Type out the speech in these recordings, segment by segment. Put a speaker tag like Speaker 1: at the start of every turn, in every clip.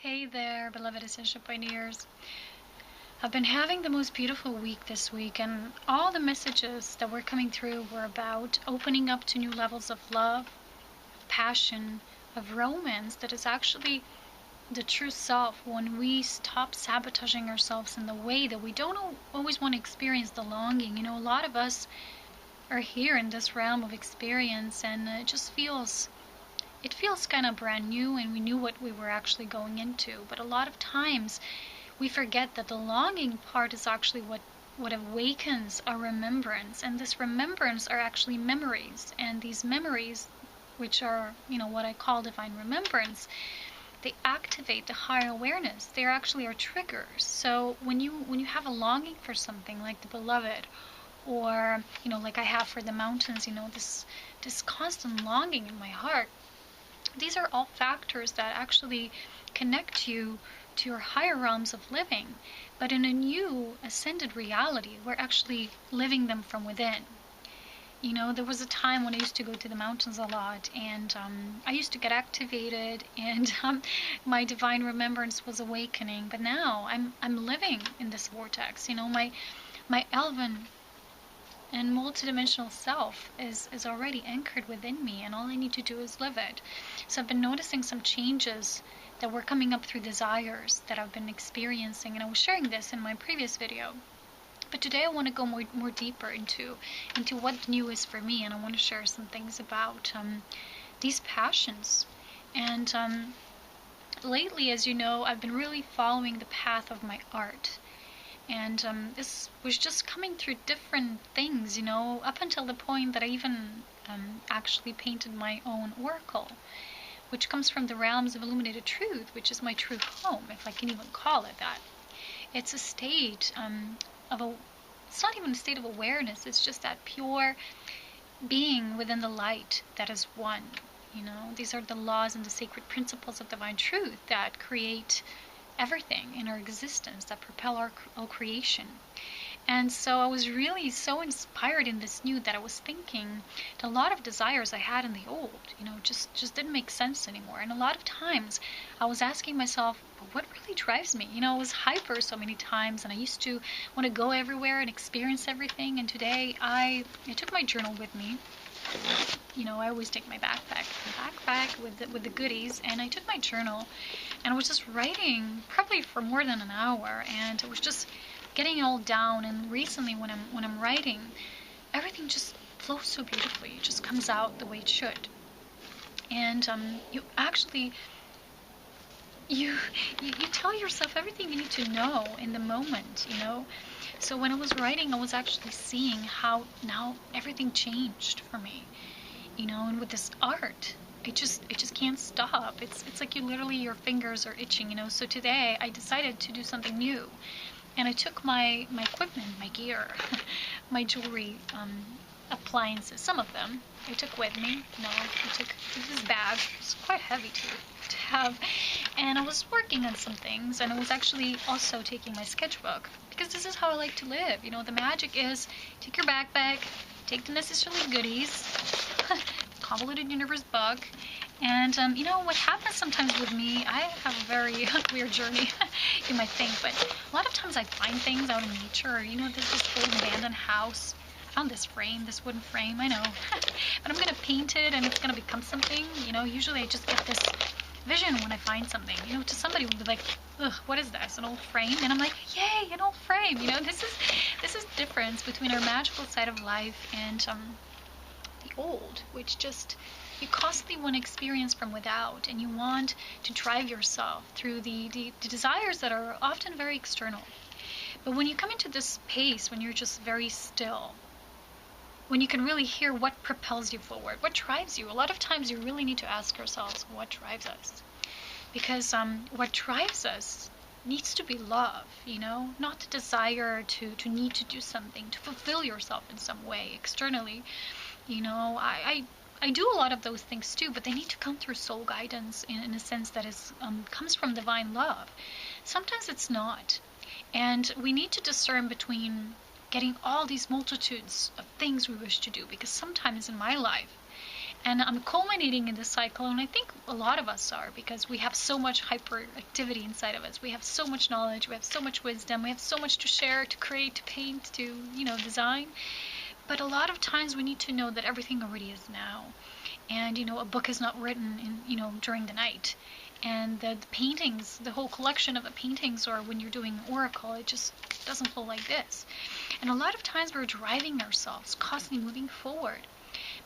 Speaker 1: Hey there, beloved Ascension pioneers. I've been having the most beautiful week this week, and all the messages that were coming through were about opening up to new levels of love, of passion, of romance that is actually the true self when we stop sabotaging ourselves in the way that we don't always want to experience the longing. A lot of us are here in this realm of experience, and it feels kind of brand new, and we knew what we were actually going into. But a lot of times we forget that the longing part is actually what awakens our remembrance. And this remembrance are actually memories. And these memories, which are, what I call divine remembrance, they activate the higher awareness. They're actually our triggers. So when you have a longing for something like the beloved, or, like I have for the mountains, this constant longing in my heart, these are all factors that actually connect you to your higher realms of living. But in a new ascended reality, we're actually living them from within. There was a time when I used to go to the mountains a lot, and I used to get activated, and my divine remembrance was awakening. But now I'm living in this vortex. My elven and multidimensional self is already anchored within me, and all I need to do is live it. So I've been noticing some changes that were coming up through desires that I've been experiencing, and I was sharing this in my previous video. But today I want to go more deeper into what new is for me, and I want to share some things about these passions. And lately, as you know, I've been really following the path of my art. And this was just coming through different things, up until the point that I even actually painted my own oracle, which comes from the realms of illuminated truth, which is my true home, if I can even call it that. It's a state it's not even a state of awareness, it's just that pure being within the light that is one. These are the laws and the sacred principles of divine truth that create everything in our existence, that propel our creation. And so I was really so inspired in this new that I was thinking that a lot of desires I had in the old, just didn't make sense anymore. And a lot of times I was asking myself, what really drives me? I was hyper so many times, and I used to want to go everywhere and experience everything. And today I took my journal with me. I always take my backpack with the goodies, and I took my journal, and I was just writing probably for more than an hour, and I was just getting it all down. And recently, when I'm writing, everything just flows so beautifully. It just comes out the way it should. And you actually you tell yourself everything you need to know in the moment. So when I was writing, I was actually seeing how now everything changed for me. And with this art, it just can't stop. It's like your fingers are itching. So today I decided to do something new, and I took my equipment, my gear, my jewelry, appliances, some of them I took with me. I took this bag. It's quite heavy to have, and I was working on some things, and I was actually also taking my sketchbook, because this is how I like to live. The magic is take your backpack, take the necessary goodies, convoluted universe book, and what happens sometimes with me, I have a very weird journey, you might think, but a lot of times I find things out in nature. There's this old abandoned house. I found this wooden frame, I know, but I'm gonna paint it, and it's gonna become something. Usually I just get this vision when I find something. To somebody would be like, ugh, what is this, an old frame? And I'm like, yay, an old frame. This is the difference between our magical side of life and the old, which just you constantly want to experience from without, and you want to drive yourself through the desires that are often very external. But when you come into this space, when you're just very still, when you can really hear what propels you forward, what drives you, a lot of times you really need to ask yourselves, what drives us? Because what drives us needs to be love, not the desire to need to do something, to fulfill yourself in some way externally. I do a lot of those things too, but they need to come through soul guidance in a sense that is comes from divine love. Sometimes it's not, and we need to discern between getting all these multitudes of things we wish to do, because sometimes in my life, And I'm culminating in this cycle, and I think a lot of us are, because we have so much hyperactivity inside of us. We have so much knowledge, we have so much wisdom, we have so much to share, to create, to paint, to, design. But a lot of times we need to know that everything already is now. And, a book is not written during the night. And the paintings, the whole collection of the paintings, or when you're doing oracle, it just doesn't flow like this. And a lot of times we're driving ourselves, constantly moving forward.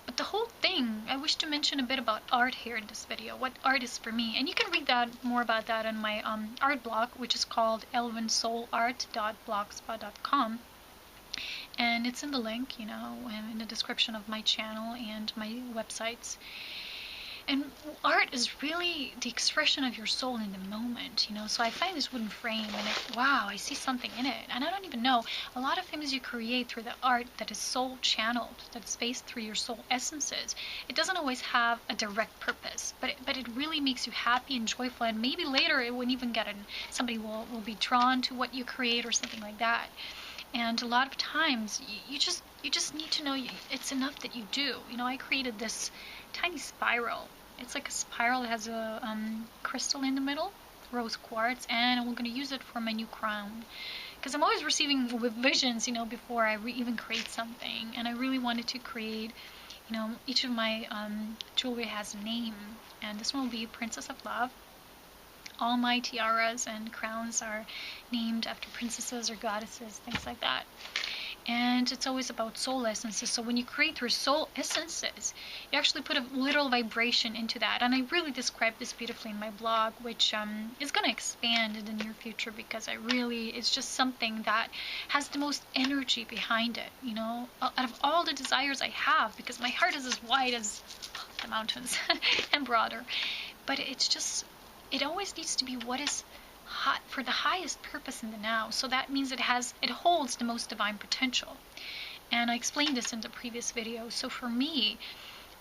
Speaker 1: But the whole thing, I wish to mention a bit about art here in this video, what art is for me. And you can read more about that on my art blog, which is called elvinssoulart.blogspot.com. And it's in the link, and in the description of my channel and my websites. And art is really the expression of your soul in the moment, So I find this wooden frame, and wow, I see something in it. And I don't even know, a lot of things you create through the art that is soul channeled, that's based through your soul essences. It doesn't always have a direct purpose, but it really makes you happy and joyful. And maybe later it won't even somebody will be drawn to what you create or something like that. And a lot of times you just need to know it's enough that you do. I created this tiny spiral. It's like a spiral that has a crystal in the middle, rose quartz, and I'm going to use it for my new crown. Because I'm always receiving visions, before I even create something. And I really wanted to create, each of my jewelry has a name. And this one will be Princess of Love. All my tiaras and crowns are named after princesses or goddesses, things like that. And it's always about soul essences. So when you create your soul essences, you actually put a literal vibration into that. And I really describe this beautifully in my blog, which is going to expand in the near future, because it's just something that has the most energy behind it, out of all the desires I have, because my heart is as wide as the mountains and broader. But it always needs to be what is hot for the highest purpose in the now. So that means it holds the most divine potential. And I explained this in the previous video. So for me,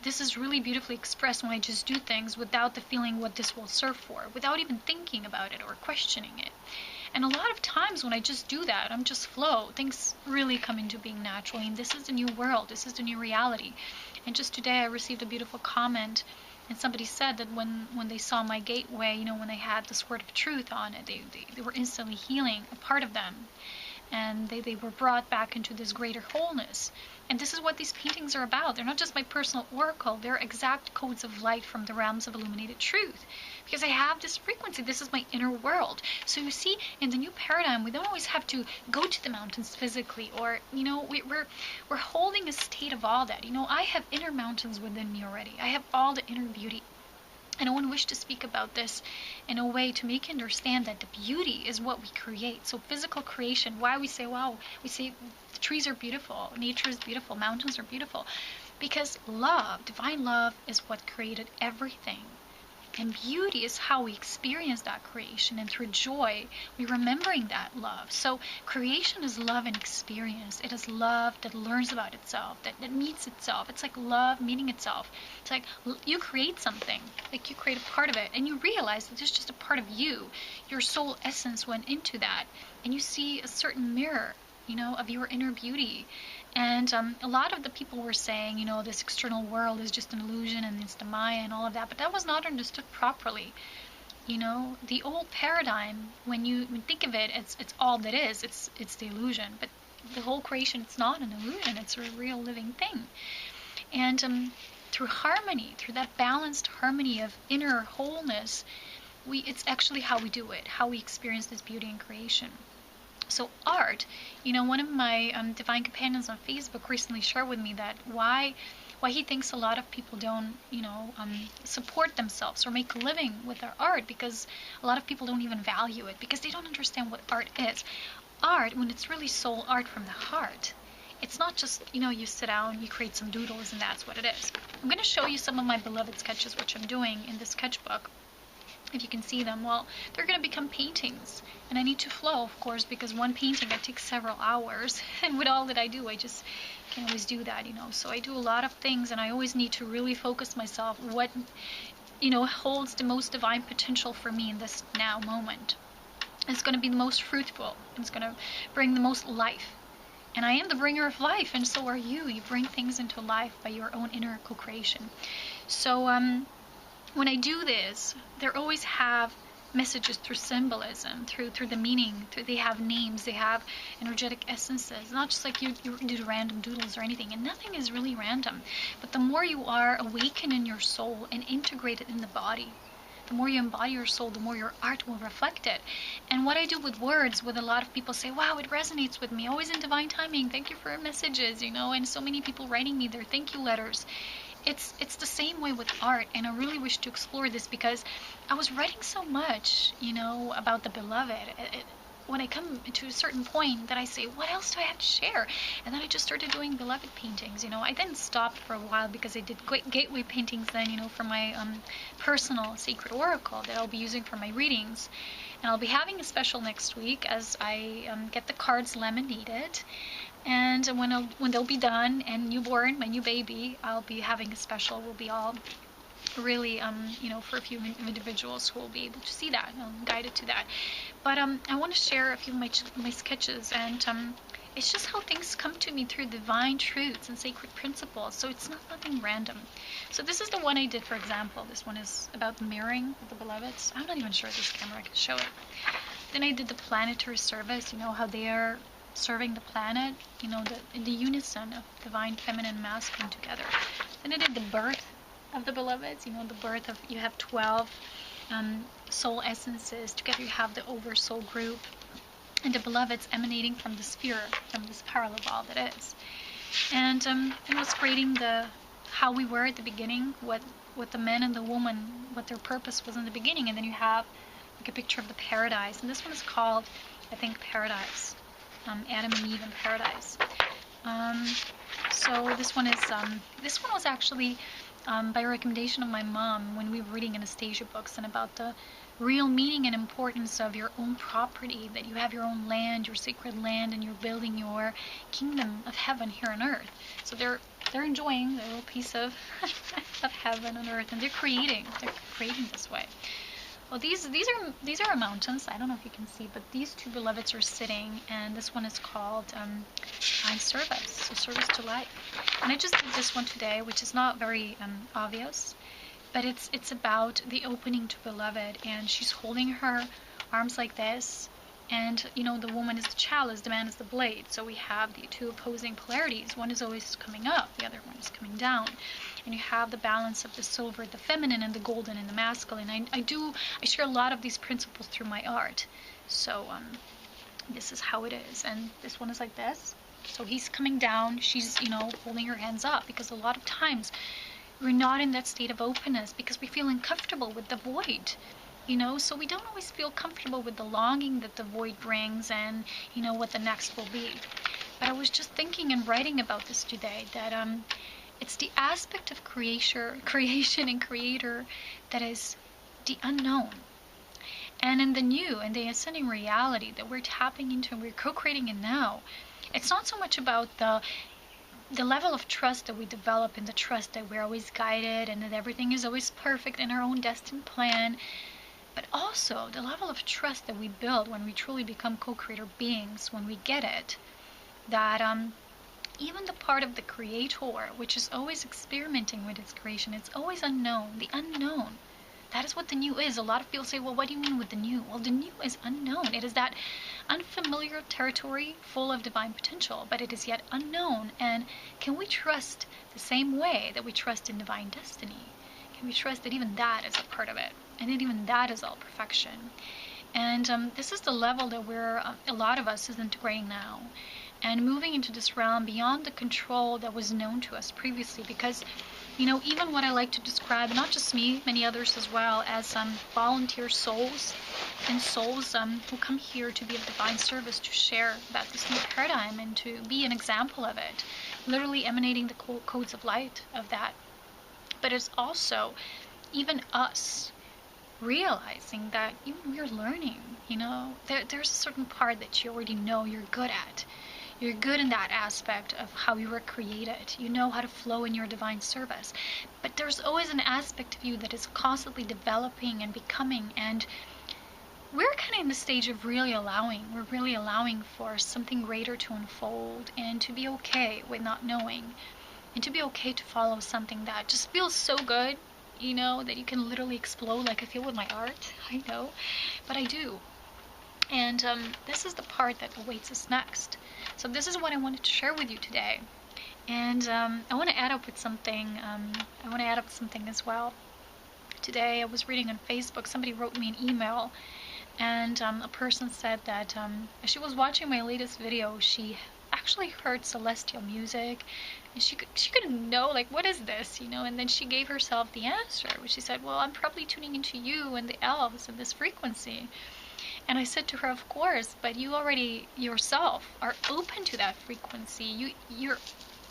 Speaker 1: this is really beautifully expressed when I just do things without the feeling what this will serve for, without even thinking about it or questioning it. And a lot of times when I just do that, I'm just flow. Things really come into being naturally. And this is the new world. This is the new reality. And just today I received a beautiful comment. And somebody said that when they saw my gateway, when I had this word of truth on it, they were instantly healing a part of them. And they were brought back into this greater wholeness. And this is what these paintings are about. They're not just my personal oracle. They're exact codes of light from the realms of illuminated truth. Because I have this frequency. This is my inner world. So you see, in the new paradigm, we don't always have to go to the mountains physically. Or, we're holding a state of all that. I have inner mountains within me already. I have all the inner beauty. And I want to wish to speak about this in a way to make you understand that the beauty is what we create. So physical creation, why we say, wow, we say the trees are beautiful, nature is beautiful, mountains are beautiful. Because love, divine love, is what created everything. And beauty is how we experience that creation. And through joy, we're remembering that love. So creation is love and experience. It is love that learns about itself, that meets itself. It's like love meeting itself. It's like you create something, like you create a part of it, and you realize that there's just a part of you. Your soul essence went into that. And you see a certain mirror, of your inner beauty. And a lot of the people were saying, this external world is just an illusion and it's the Maya and all of that, but that was not understood properly. The old paradigm, when you think of it, it's all that is. It's the illusion. But the whole creation, it's not an illusion. It's a real living thing. And through harmony, through that balanced harmony of inner wholeness, it's actually how we do it, how we experience this beauty in creation. So art, one of my divine companions on Facebook recently shared with me that why he thinks a lot of people don't, support themselves or make a living with their art, because a lot of people don't even value it, because they don't understand what art is. Art, when it's really soul art from the heart, it's not just, you sit down, you create some doodles, and that's what it is. I'm going to show you some of my beloved sketches, which I'm doing in this sketchbook. If you can see them, well, they're going to become paintings. And I need to flow, of course, because one painting, it takes several hours. And with all that I do, I just can't always do that, So I do a lot of things, and I always need to really focus myself what, holds the most divine potential for me in this now moment. It's going to be the most fruitful. It's going to bring the most life. And I am the bringer of life, and so are you. You bring things into life by your own inner co-creation. So when I do this, they always have messages through symbolism, through the meaning. They have names, they have energetic essences. Not just like you do random doodles or anything, and nothing is really random. But the more you are awakened in your soul and integrated in the body, the more you embody your soul, the more your art will reflect it. And what I do with words, with a lot of people say, wow, it resonates with me, always in divine timing, thank you for your messages, and so many people writing me their thank you letters. It's the same way with art, and I really wish to explore this because I was writing so much, about the beloved. When I come to a certain point that I say, what else do I have to share? And then I just started doing beloved paintings. I then stopped for a while because I did gateway paintings then, for my personal sacred oracle that I'll be using for my readings. And I'll be having a special next week as I get the cards laminated. And when they'll be done and newborn, my new baby, I'll be having a special. We'll be all really, for a few individuals who will be able to see that. I'm guided to that. But I want to share a few of my sketches, and it's just how things come to me through divine truths and sacred principles. So it's nothing random. So this is the one I did, for example. This one is about the mirroring of the beloveds. I'm not even sure this camera can show it. Then I did the planetary service, how they are serving the planet, the unison of divine feminine and masculine together. Then I did the birth of the beloveds, the birth of, you have 12 soul essences. Together you have the oversoul group, and the beloveds emanating from the sphere, from this parallel ball that is. And it was creating how we were at the beginning, what the men and the woman, what their purpose was in the beginning. And then you have like a picture of the paradise, and this one is called, I think, Paradise. Adam and Eve in paradise. So this one was actually by recommendation of my mom when we were reading Anastasia books, and about the real meaning and importance of your own property, that you have your own land, your sacred land, and you're building your kingdom of heaven here on earth. So they're enjoying their little piece of of heaven on earth, and they're creating this way. Well, these are mountains. I don't know if you can see, but these two beloveds are sitting, and this one is called Divine Service, so service to life. And I just did this one today, which is not very obvious, but it's about the opening to beloved, and she's holding her arms like this, and the woman is the chalice, the man is the blade. So we have the two opposing polarities. One is always coming up, the other one is coming down. And you have the balance of the silver, the feminine, and the golden, and the masculine. I share a lot of these principles through my art. So this is how it is. And this one is like this. So he's coming down, she's holding her hands up, because a lot of times we're not in that state of openness because we feel uncomfortable with the void. So we don't always feel comfortable with the longing that the void brings, and what the next will be. But I was just thinking and writing about this today, that it's the aspect of creation and creator that is the unknown. And in the new and the ascending reality that we're tapping into and we're co-creating in now, it's not so much about the level of trust that we develop, and the trust that we're always guided and that everything is always perfect in our own destined plan, but also the level of trust that we build when we truly become co-creator beings, when we get it, that even the part of the creator, which is always experimenting with its creation, it's always unknown, the unknown. That is what the new is. A lot of people say, well, what do you mean with the new? Well, the new is unknown. It is that unfamiliar territory full of divine potential, but it is yet unknown. And can we trust the same way that we trust in divine destiny? Can we trust that even that is a part of it, and that even that is all perfection? And this is the level that a lot of us is integrating now, and moving into this realm beyond the control that was known to us previously. Because even what I like to describe, not just me, many others as well, as volunteer souls, and souls who come here to be of divine service, to share about this new paradigm and to be an example of it, literally emanating the codes of light of that. But it's also even us realizing that even we're learning, there's a certain part that you already know you're good at. You're good in that aspect of how you were created. You know how to flow in your divine service. But there's always an aspect of you that is constantly developing and becoming, and we're kind of in the stage of really allowing. We're really allowing for something greater to unfold and to be okay with not knowing, and to be okay to follow something that just feels so good, you know, that you can literally explode like I feel with my art. I know, but I do. And this is the part that awaits us next. So this is what I wanted to share with you today. And I want to add up with something. I want to add up something as well. Today I was reading on Facebook, somebody wrote me an email, and a person said that as she was watching my latest video, she actually heard celestial music, and she couldn't know, like, what is this, you know? And then she gave herself the answer, which she said, well, I'm probably tuning into you and the elves and this frequency. And I said to her, of course, but you already yourself are open to that frequency. You're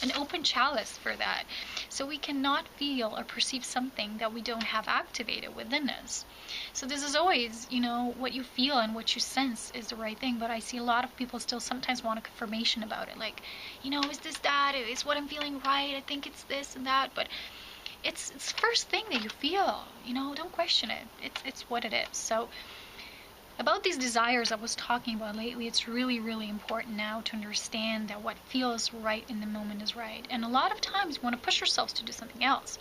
Speaker 1: an open chalice for that. So we cannot feel or perceive something that we don't have activated within us. So this is always, you know, what you feel and what you sense is the right thing. But I see a lot of people still sometimes want a confirmation about it. Like, you know, is this that? Is what I'm feeling right? I think it's this and that. But it's the first thing that you feel. You know, don't question it. It's what it is. So about these desires I was talking about lately, it's really, really important now to understand that what feels right in the moment is right. And a lot of times you want to push yourselves to do something else.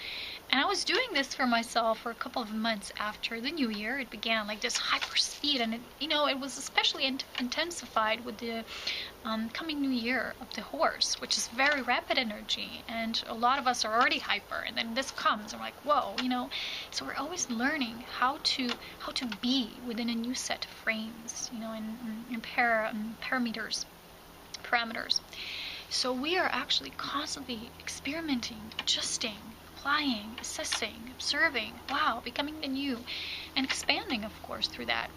Speaker 1: And I was doing this for myself for a couple of months after the new year. It began like this hyper speed, and it was especially intensified with the coming new year of the horse, which is very rapid energy, and a lot of us are already hyper, and then this comes and we're like, whoa, you know. So we're always learning how to be within a new set of frames, you know, in parameters. So we are actually constantly experimenting, adjusting, applying, assessing, observing, wow, becoming the new, and expanding, of course, through that.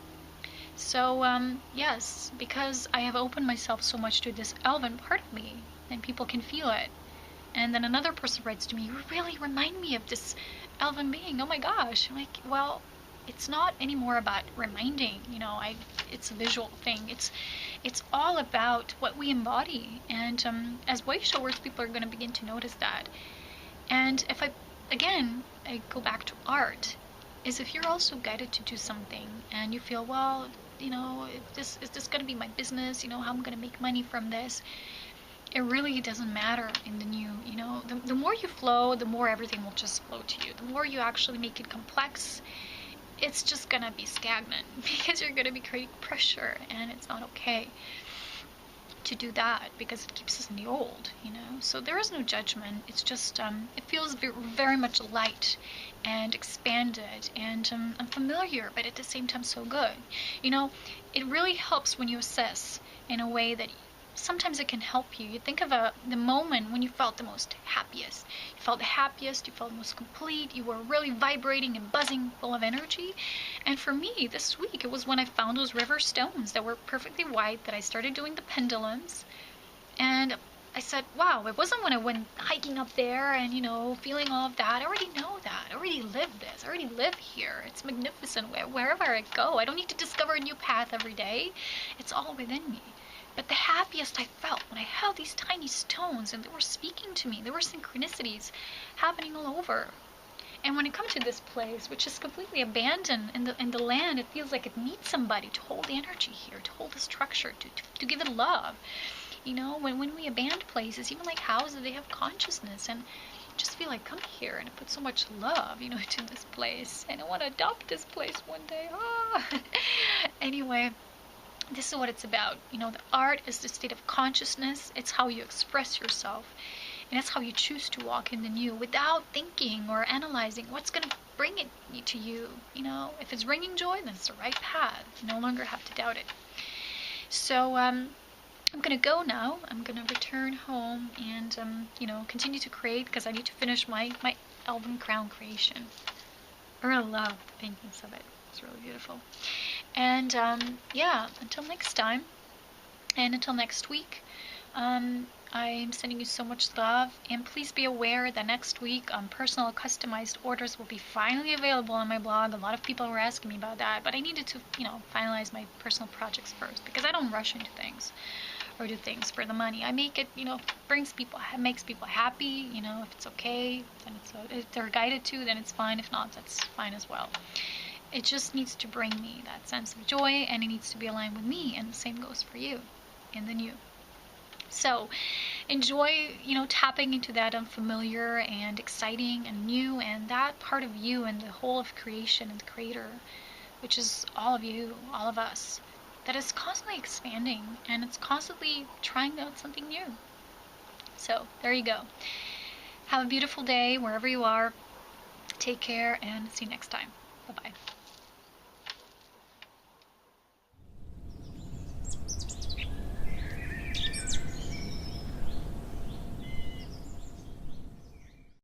Speaker 1: So, yes, because I have opened myself so much to this elven part of me, and people can feel it. And then another person writes to me, you really remind me of this elven being. Oh my gosh. I'm like, well, it's not anymore about reminding, you know, it's a visual thing. It's all about what we embody. And as way showers, people are going to begin to notice that. And if I go back to art, is if you're also guided to do something and you feel, well, you know, is this going to be my business? You know, how I'm going to make money from this? It really doesn't matter in the new, you know. The more you flow, the more everything will just flow to you. The more you actually make it complex, it's just going to be stagnant because you're going to be creating pressure, and it's not okay to do that because it keeps us in the old, you know. So there is no judgment. It's just it feels very much light and expanded and unfamiliar, but at the same time so good, you know. It really helps when you assess in a way that sometimes it can help you. You think of the moment when you felt the most happiest. You felt the happiest, you felt the most complete, you were really vibrating and buzzing, full of energy. And for me, this week, it was when I found those river stones that were perfectly white, that I started doing the pendulums. And I said, wow, it wasn't when I went hiking up there and, you know, feeling all of that. I already know that. I already live this. I already live here. It's magnificent wherever I go. I don't need to discover a new path every day. It's all within me. But the happiest I felt when I held these tiny stones and they were speaking to me. There were synchronicities happening all over. And when I come to this place, which is completely abandoned in the land, it feels like it needs somebody to hold the energy here, to hold the structure, to give it love. You know, when we abandon places, even like houses, they have consciousness, and I just feel like, come here, and I put so much love, you know, to this place, and I want to adopt this place one day. Anyway, this is what it's about. You know, the art is the state of consciousness. It's how you express yourself, and that's how you choose to walk in the new without thinking or analyzing what's going to bring it to you. You know, if it's bringing joy, then it's the right path. You no longer have to doubt it. So, I'm going to go now. I'm going to return home and, you know, continue to create because I need to finish my elven crown creation. I really love the paintings of it. It's really beautiful. And, yeah, until next time and until next week, I'm sending you so much love, and please be aware that next week personal customized orders will be finally available on my blog. A lot of people were asking me about that, but I needed to, you know, finalize my personal projects first because I don't rush into things or do things for the money. I make it, you know, makes people happy, you know. If it's okay, then if they're guided to, then it's fine. If not, that's fine as well. It just needs to bring me that sense of joy, and it needs to be aligned with me, and the same goes for you in the new. So enjoy, tapping into that unfamiliar and exciting and new, and that part of you and the whole of creation and the creator, which is all of you, all of us, that is constantly expanding, and it's constantly trying out something new. So there you go. Have a beautiful day wherever you are. Take care, and see you next time. Bye-bye.